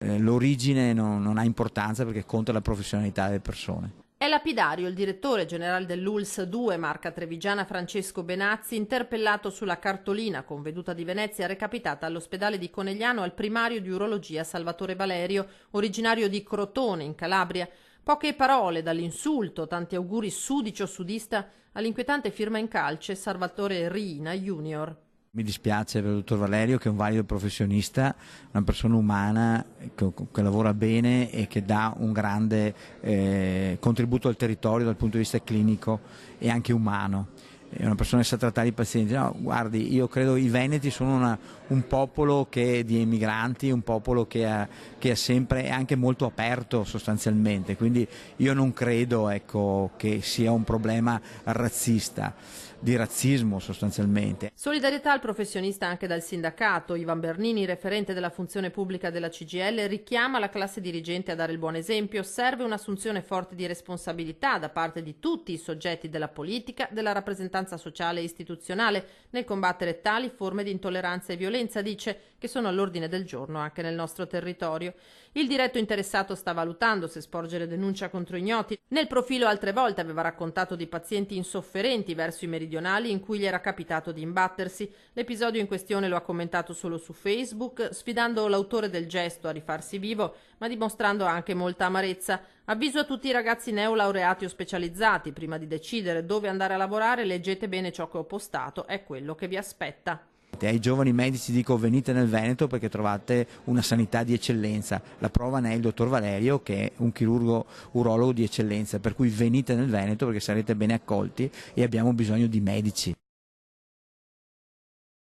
L'origine non ha importanza perché conta la professionalità delle persone. È lapidario il direttore generale dell'ULSS 2, Marca Trevigiana, Francesco Benazzi, interpellato sulla cartolina con veduta di Venezia recapitata all'ospedale di Conegliano al primario di urologia Salvatore Valerio, originario di Crotone, in Calabria. Poche parole dall'insulto, tanti auguri sudicio-sudista, all'inquietante firma in calce Salvatore Riina Junior. Mi dispiace per il dottor Valerio, che è un valido professionista, una persona umana che lavora bene e che dà un grande contributo al territorio dal punto di vista clinico e anche umano. È una persona che sa trattare i pazienti. No, guardi, io credo i veneti sono un popolo di emigranti, un popolo che è sempre anche molto aperto sostanzialmente, quindi io non credo, ecco, che sia un problema razzista, di razzismo sostanzialmente. Solidarietà al professionista anche dal sindacato. Ivan Bernini, referente della funzione pubblica della CGIL, richiama la classe dirigente a dare il buon esempio. Serve un'assunzione forte di responsabilità da parte di tutti i soggetti della politica, della rappresentanza sociale e istituzionale nel combattere tali forme di intolleranza e violenza, dice, che sono all'ordine del giorno anche nel nostro territorio. Il diretto interessato sta valutando se sporgere denuncia contro ignoti. Nel profilo altre volte aveva raccontato di pazienti insofferenti verso i meridionali in cui gli era capitato di imbattersi. L'episodio in questione lo ha commentato solo su Facebook, sfidando l'autore del gesto a rifarsi vivo, ma dimostrando anche molta amarezza. Avviso a tutti i ragazzi neolaureati o specializzati: prima di decidere dove andare a lavorare, leggete bene ciò che ho postato, è quello che vi aspetta. Ai giovani medici dico: venite nel Veneto perché trovate una sanità di eccellenza. La prova ne è il dottor Valerio, che è un chirurgo urologo di eccellenza, per cui venite nel Veneto perché sarete bene accolti e abbiamo bisogno di medici.